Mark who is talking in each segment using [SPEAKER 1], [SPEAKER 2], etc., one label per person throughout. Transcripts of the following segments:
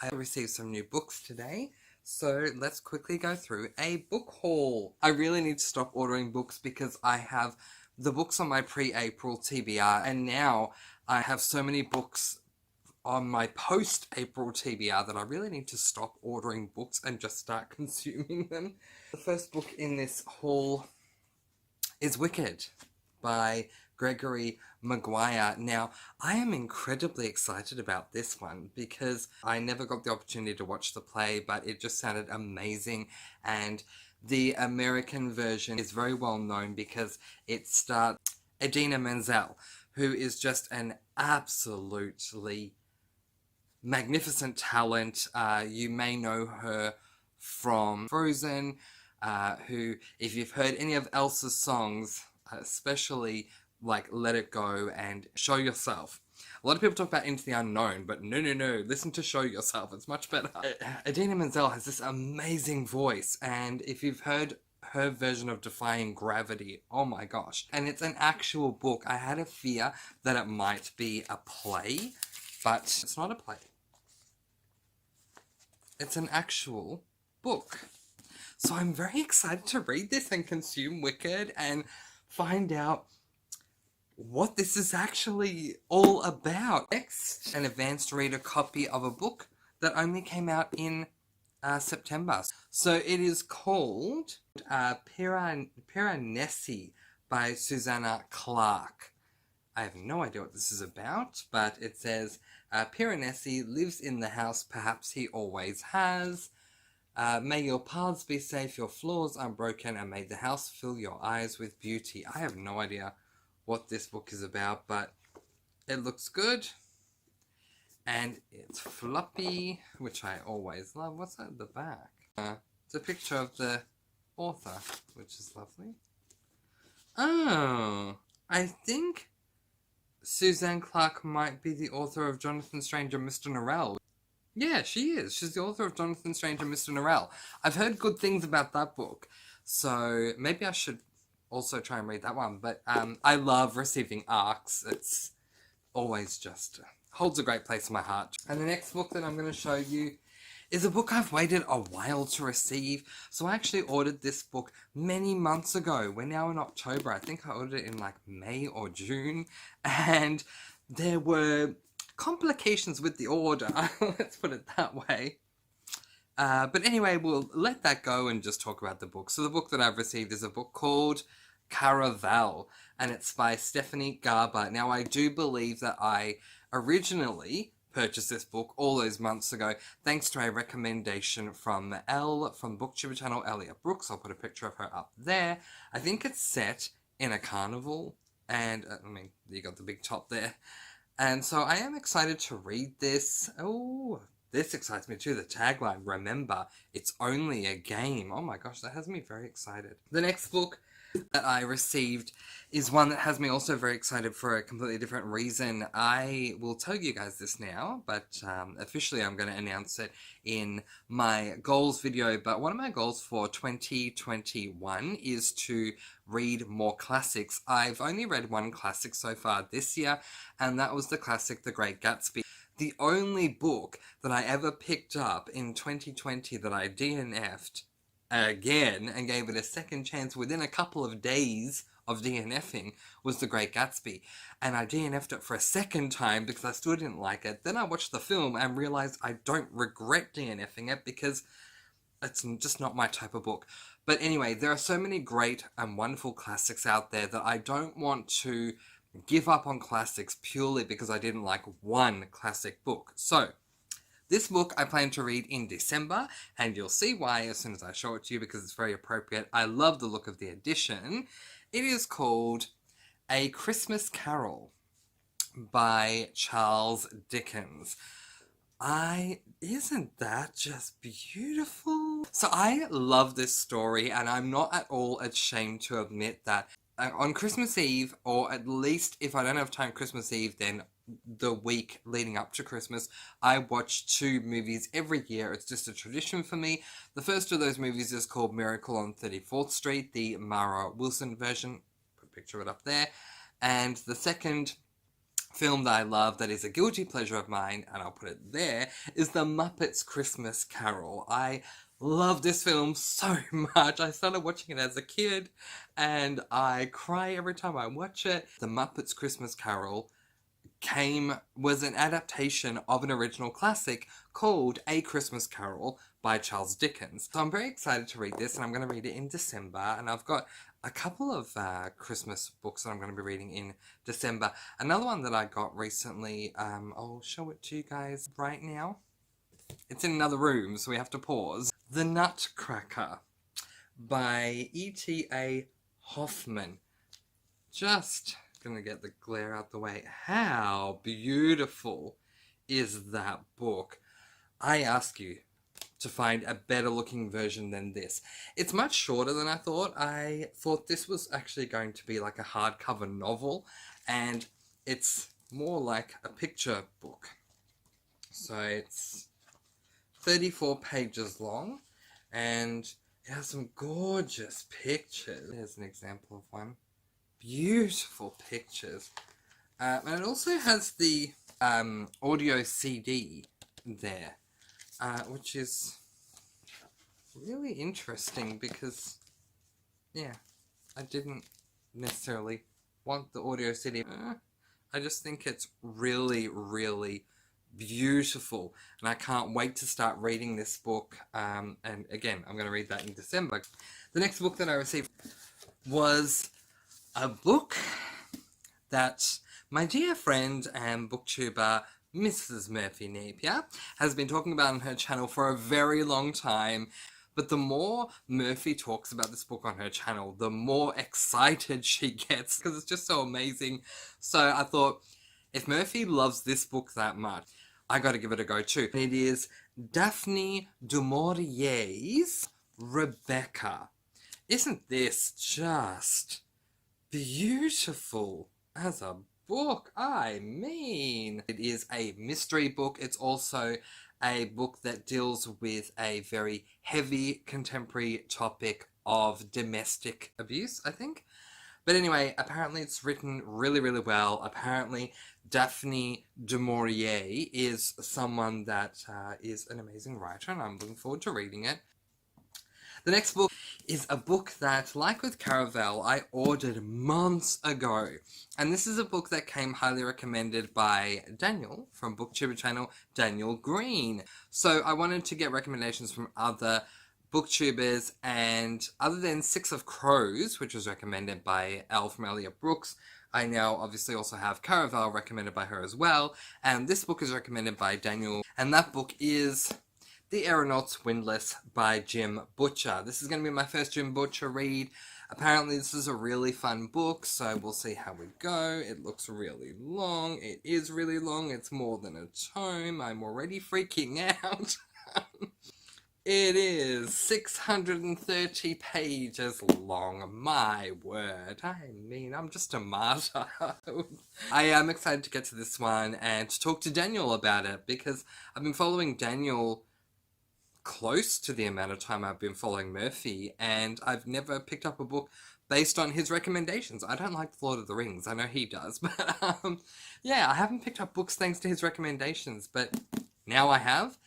[SPEAKER 1] I received some new books today, so let's quickly go through a book haul. I really need to stop ordering books because I have the books on my pre-April TBR, and now I have so many books on my post-April TBR that I really need to stop ordering books and just start consuming them. The first book in this haul is Wicked by Gregory Maguire. Now, I am incredibly excited about this one because I never got the opportunity to watch the play, but it just sounded amazing, and the American version is very well known because it stars Idina Menzel, who is just an absolutely magnificent talent. You may know her from Frozen, who, if you've heard any of Elsa's songs, especially like Let It Go and Show Yourself. A lot of people talk about Into the Unknown, but no, listen to Show Yourself, it's much better. Idina Menzel has this amazing voice, and if you've heard her version of Defying Gravity, oh my gosh. And it's an actual book. I had a fear that it might be a play, but it's not a play. It's an actual book. So I'm very excited to read this and consume Wicked and find out what this is actually all about. Next, an advanced reader copy of a book that only came out in September. So it is called Piranesi by Susanna Clarke. I have no idea what this is about, but it says, Piranesi lives in the house perhaps he always has. May your paths be safe, your floors unbroken, and may the house fill your eyes with beauty. I have no idea what this book is about, but it looks good. And it's floppy, which I always love. What's that at the back? It's a picture of the author, which is lovely. Oh, I think Suzanne Clarke might be the author of Jonathan Strange and Mr. Norrell. Yeah, she is. She's the author of Jonathan Strange and Mr. Norrell. I've heard good things about that book, so maybe I should also try and read that one. But I love receiving ARCs. It's always just holds a great place in my heart. And the next book that I'm going to show you is a book I've waited a while to receive. So I actually ordered this book many months ago. We're now in October. I think I ordered it in like May or June. And there were complications with the order. Let's put it that way. But anyway, we'll let that go and just talk about the book. So the book that I've received is a book called Caraval, and it's by Stephanie Garber. Now, I do believe that I originally purchased this book all those months ago, thanks to a recommendation from Elle from BookTuber channel, Elliot Brooks. I'll put a picture of her up there. I think it's set in a carnival, and I mean, you got the big top there. And so I am excited to read this. Oh, this excites me too. The tagline, remember, it's only a game. Oh my gosh, that has me very excited. The next book that I received is one that has me also very excited for a completely different reason. I will tell you guys this now, but officially I'm going to announce it in my goals video. But one of my goals for 2021 is to read more classics. I've only read one classic so far this year, and that was the classic The Great Gatsby. The only book that I ever picked up in 2020 that I DNF'd again and gave it a second chance within a couple of days of DNFing was The Great Gatsby. And I DNF'd it for a second time because I still didn't like it. Then I watched the film and realized I don't regret DNFing it because it's just not my type of book. But anyway, there are so many great and wonderful classics out there that I don't want to give up on classics purely because I didn't like one classic book. So, this book I plan to read in December, and you'll see why as soon as I show it to you because it's very appropriate. I love the look of the edition. It is called A Christmas Carol by Charles Dickens. Isn't that just beautiful? So I love this story, and I'm not at all ashamed to admit that on Christmas Eve, or at least if I don't have time Christmas Eve, then the week leading up to Christmas, I watch 2 movies every year. It's just a tradition for me. The first of those movies is called Miracle on 34th Street, the Mara Wilson version. Put a picture of it up there. And the second film that I love that is a guilty pleasure of mine, and I'll put it there, is The Muppets Christmas Carol. I love this film so much. I started watching it as a kid, and I cry every time I watch it. The Muppets Christmas Carol was an adaptation of an original classic called A Christmas Carol by Charles Dickens. So I'm very excited to read this, and I'm going to read it in December, and I've got a couple of Christmas books that I'm going to be reading in December. Another one that I got recently, I'll show it to you guys right now. It's in another room, so we have to pause. The Nutcracker by E.T.A. Hoffman. Just gonna get the glare out the way. How beautiful is that book? I ask you to find a better looking version than this. It's much shorter than I thought. I thought this was actually going to be like a hardcover novel, and it's more like a picture book. So it's 34 pages long, and it has some gorgeous pictures. There's an example of one. Beautiful pictures. And it also has the audio CD there, which is really interesting because, yeah, I didn't necessarily want the audio CD. I just think it's really, really beautiful, and I can't wait to start reading this book. And again, I'm going to read that in December. The next book that I received was a book that my dear friend and booktuber Mrs. Murphy Napier has been talking about on her channel for a very long time. But the more Murphy talks about this book on her channel, the more excited she gets, because it's just so amazing. So I thought, if Murphy loves this book that much, I gotta give it a go too. It is Daphne du Maurier's Rebecca. Isn't this just beautiful as a book? I mean, it is a mystery book. It's also a book that deals with a very heavy contemporary topic of domestic abuse, I think. But anyway, apparently it's written really, really well. Apparently Daphne du Maurier is someone that is an amazing writer, and I'm looking forward to reading it. The next book is a book that, like with Caravel, I ordered months ago. And this is a book that came highly recommended by Daniel from booktuber channel Daniel Green. So I wanted to get recommendations from other booktubers, and other than Six of Crows, which was recommended by Elle from Elliot Brooks, I now obviously also have Caravel recommended by her as well. And this book is recommended by Daniel, and that book is The Aeronautics Windlass by Jim Butcher. This is going to be my first Jim Butcher read. Apparently this is a really fun book, so we'll see how we go. It looks really long. It is really long. It's more than a tome. I'm already freaking out. It is 630 pages long. My word. I mean, I'm just a martyr. I am excited to get to this one and to talk to Daniel about it, because I've been following Daniel close to the amount of time I've been following Murphy, and I've never picked up a book based on his recommendations. I don't like The Lord of the Rings. I know he does, but yeah, I haven't picked up books thanks to his recommendations, but now I have.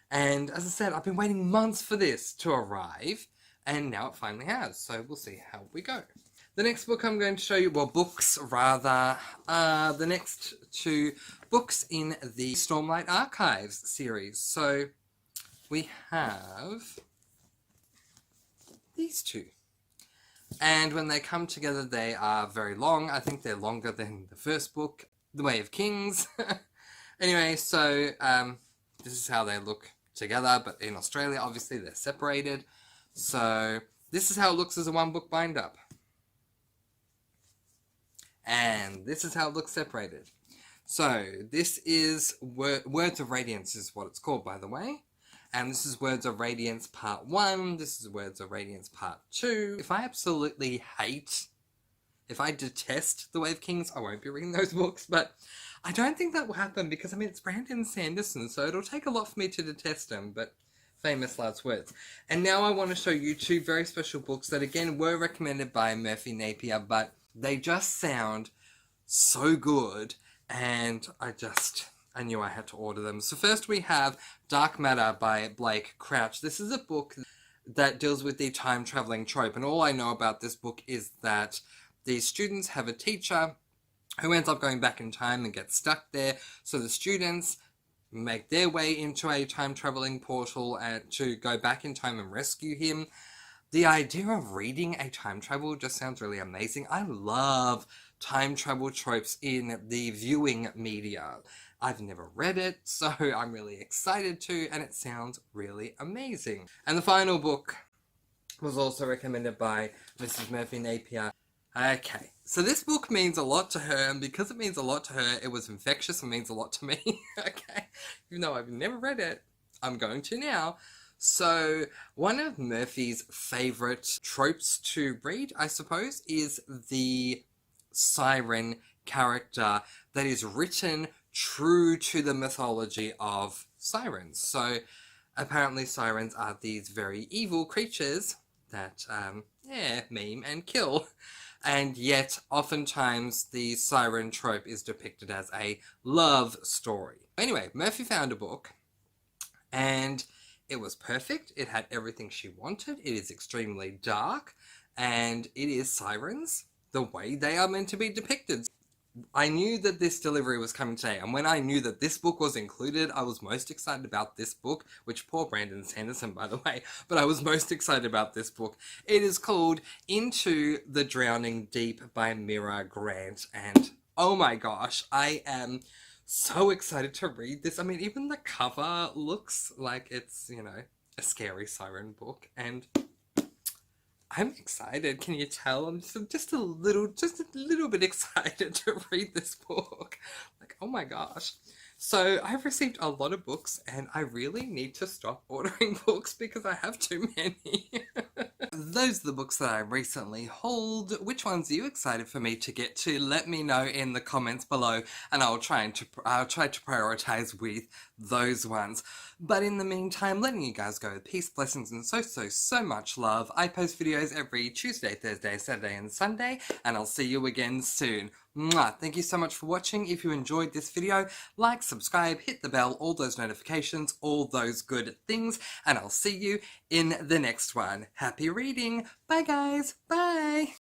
[SPEAKER 1] And as I said, I've been waiting months for this to arrive, and now it finally has, so we'll see how we go. The next book I'm going to show you, well, books rather, the next two books in the Stormlight Archives series. So we have these two. And when they come together, they are very long. I think they're longer than the first book, The Way of Kings. Anyway, so this is how they look together, but in Australia, obviously, they're separated. So this is how it looks as a one-book bind-up. And this is how it looks separated. So this is Words of Radiance is what it's called, by the way. And this is Words of Radiance Part 1. This is Words of Radiance Part 2. If I detest The Way of Kings, I won't be reading those books, but I don't think that will happen because, I mean, it's Brandon Sanderson, so it'll take a lot for me to detest him, but famous last words. And now I want to show you two very special books that, again, were recommended by Murphy Napier, but they just sound so good and I knew I had to order them. So first we have Dark Matter by Blake Crouch. This is a book that deals with the time-traveling trope, and all I know about this book is that these students have a teacher who ends up going back in time and gets stuck there, so the students make their way into a time-traveling portal and to go back in time and rescue him. The idea of reading a time travel just sounds really amazing. I love time travel tropes in the viewing media. I've never read it, so I'm really excited to, and it sounds really amazing. And the final book was also recommended by Mrs. Murphy Napier. Okay, so this book means a lot to her, and because it means a lot to her, it was infectious and means a lot to me. Okay, even though I've never read it, I'm going to now. So, one of Murphy's favourite tropes to read, I suppose, is the siren character that is written true to the mythology of sirens. So, apparently sirens are these very evil creatures that, maim and kill. And yet, oftentimes, the siren trope is depicted as a love story. Anyway, Murphy found a book, and it was perfect. It had everything she wanted. It is extremely dark, and it is sirens the way they are meant to be depicted. I knew that this delivery was coming today, and when I knew that this book was included, I was most excited about this book, which poor Brandon Sanderson, by the way, but I was most excited about this book. It is called Into the Drowning Deep by Mira Grant, and oh my gosh, I am so excited to read this. I mean, even the cover looks like it's, a scary siren book, and I'm excited. Can you tell? I'm just a little bit excited to read this book. Like, oh my gosh. So I've received a lot of books, and I really need to stop ordering books because I have too many. Those are the books that I recently hauled. Which ones are you excited for me to get to? Let me know in the comments below, and I'll try to prioritize with those ones. But in the meantime, letting you guys go with peace, blessings, and so much love. I post videos every Tuesday, Thursday, Saturday, and Sunday, and I'll see you again soon. Mwah. Thank you so much for watching. If you enjoyed this video, like, subscribe, hit the bell, all those notifications, all those good things, and I'll see you in the next one. Happy reading. Bye guys. Bye.